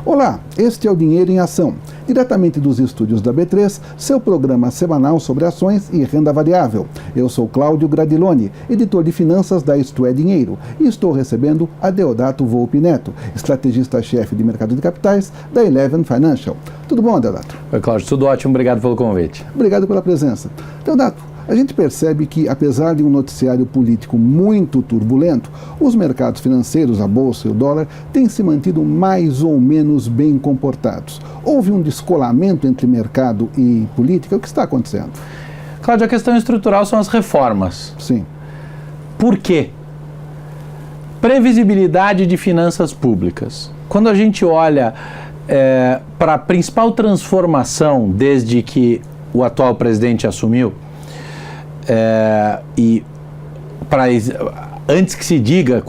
Olá, este é o Dinheiro em Ação, diretamente dos estúdios da B3, seu programa semanal sobre ações e renda variável. Eu sou Cláudio Gradiloni, editor de finanças da Isto é Dinheiro, e estou recebendo Adeodato Volpi Neto, estrategista-chefe de mercado de capitais da Eleven Financial. Tudo bom, Adeodato? Oi, Cláudio, tudo ótimo, obrigado pelo convite. Obrigado pela presença. Adeodato, a gente percebe que, apesar de um noticiário político muito turbulento, os mercados financeiros, a bolsa e o dólar, têm se mantido mais ou menos bem comportados. Houve um descolamento entre mercado e política? O que está acontecendo? Cláudio, a questão estrutural são as reformas. Sim. Por quê? Previsibilidade de finanças públicas. Quando a gente olha para a principal transformação desde que o atual presidente assumiu, antes que se diga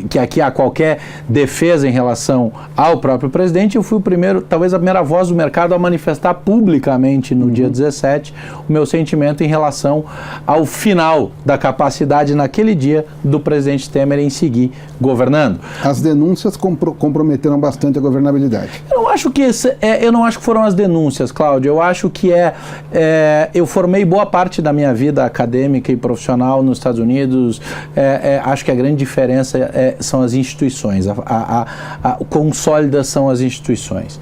que aqui há qualquer defesa em relação ao próprio presidente, eu fui talvez a primeira voz do mercado a manifestar publicamente no dia 17 o meu sentimento em relação ao final da capacidade naquele dia do presidente Temer em seguir governando. As denúncias comprometeram bastante a governabilidade. Eu não acho que foram as denúncias, Cláudio. Eu acho que eu formei boa parte da minha vida acadêmica e profissional nos Estados Unidos. Acho que a grande diferença são as instituições, o quão sólidas são as instituições.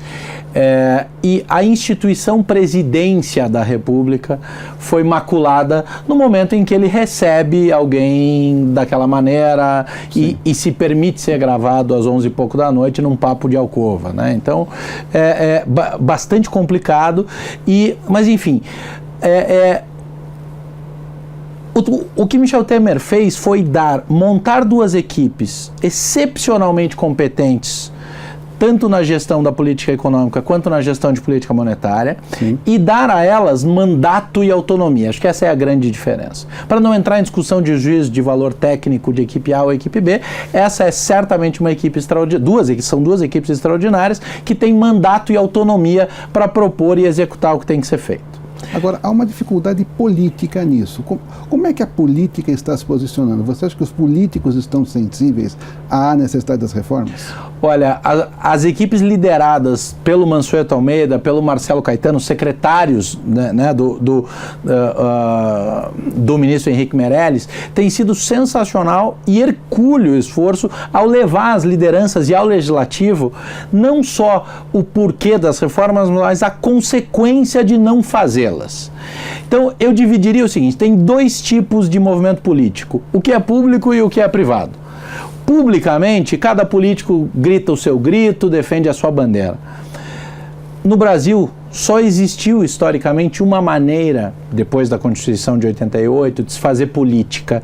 E a instituição presidência da República foi maculada no momento em que ele recebe alguém daquela maneira e se permite ser gravado às 11 e pouco da noite num papo de alcova, né? Então, bastante complicado, mas enfim... O que Michel Temer fez foi montar duas equipes excepcionalmente competentes, tanto na gestão da política econômica quanto na gestão de política monetária, e dar a elas mandato e autonomia. Acho que essa é a grande diferença. Para não entrar em discussão de juízo de valor técnico de equipe A ou equipe B, essa é certamente uma equipe extraordinária, são duas equipes extraordinárias que têm mandato e autonomia para propor e executar o que tem que ser feito. Agora, há uma dificuldade política nisso. Como é que a política está se posicionando? Você acha que os políticos estão sensíveis à necessidade das reformas? Olha, as equipes lideradas pelo Mansueto Almeida, pelo Marcelo Caetano, secretários do ministro Henrique Meirelles, tem sido sensacional e hercúleo o esforço ao levar as lideranças e ao legislativo não só o porquê das reformas, mas a consequência de não fazê-las. Então, eu dividiria o seguinte: tem dois tipos de movimento político, o que é público e o que é privado. Publicamente, cada político grita o seu grito, defende a sua bandeira. No Brasil, só existiu historicamente uma maneira, depois da Constituição de 88, de se fazer política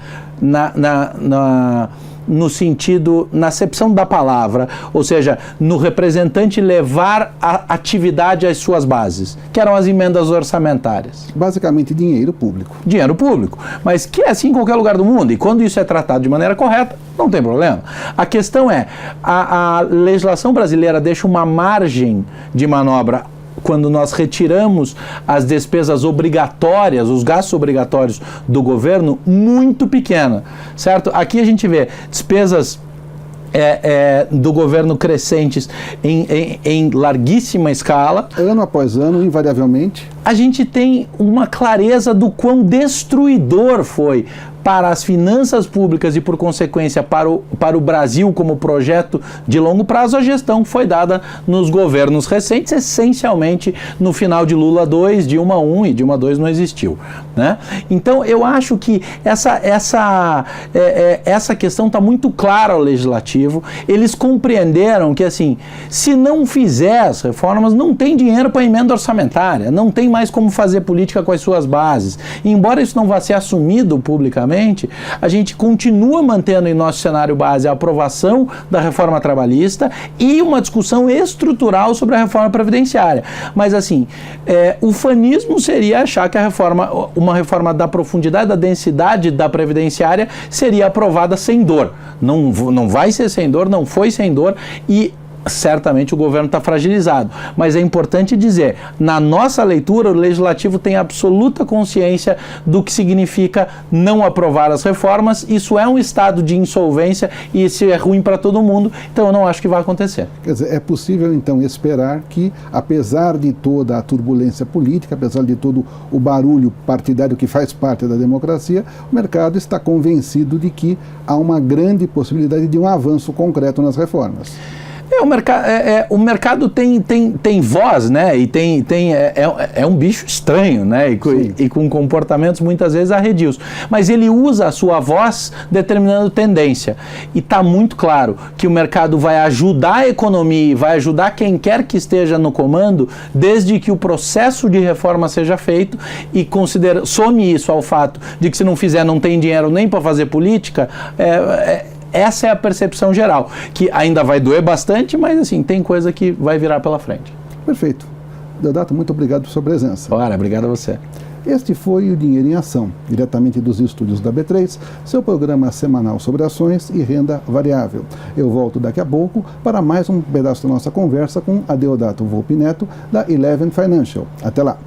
no sentido, na acepção da palavra, ou seja, no representante levar a atividade às suas bases, que eram as emendas orçamentárias. Basicamente dinheiro público. Dinheiro público, mas que é assim em qualquer lugar do mundo, e quando isso é tratado de maneira correta, não tem problema. A questão é, a legislação brasileira deixa uma margem de manobra quando nós retiramos as despesas obrigatórias, os gastos obrigatórios do governo, muito pequena, certo? Aqui a gente vê despesas do governo crescentes em larguíssima escala. Ano após ano, invariavelmente. A gente tem uma clareza do quão destruidor foi para as finanças públicas e, por consequência, para o Brasil como projeto de longo prazo, a gestão que foi dada nos governos recentes, essencialmente no final de Lula 2, Dilma 1 e Dilma 2 não existiu, né? Então, eu acho que essa questão está muito clara ao Legislativo. Eles compreenderam que, assim, se não fizer as reformas, não tem dinheiro para emenda orçamentária, não tem mais como fazer política com as suas bases. E, embora isso não vá ser assumido publicamente, a gente continua mantendo em nosso cenário base a aprovação da reforma trabalhista e uma discussão estrutural sobre a reforma previdenciária. Mas, assim, ufanismo seria achar que uma reforma da profundidade, da densidade da previdenciária seria aprovada sem dor. Não vai ser sem dor, não foi sem dor, e certamente o governo está fragilizado. Mas é importante dizer, na nossa leitura, o Legislativo tem absoluta consciência do que significa não aprovar as reformas. Isso é um estado de insolvência e isso é ruim para todo mundo, então eu não acho que vai acontecer. Quer dizer, é possível então esperar que, apesar de toda a turbulência política, apesar de todo o barulho partidário que faz parte da democracia, o mercado está convencido de que há uma grande possibilidade de um avanço concreto nas reformas. O mercado tem voz, né? E é um bicho estranho, né? E com comportamentos muitas vezes arredios. Mas ele usa a sua voz determinando tendência. E está muito claro que o mercado vai ajudar a economia e vai ajudar quem quer que esteja no comando, desde que o processo de reforma seja feito e some isso ao fato de que se não fizer não tem dinheiro nem para fazer política. Essa é a percepção geral, que ainda vai doer bastante, mas assim, tem coisa que vai virar pela frente. Perfeito. Deodato, muito obrigado por sua presença. Ora, obrigado a você. Este foi o Dinheiro em Ação, diretamente dos estúdios da B3, seu programa semanal sobre ações e renda variável. Eu volto daqui a pouco para mais um pedaço da nossa conversa com a Deodato Volpi Neto, da Eleven Financial. Até lá.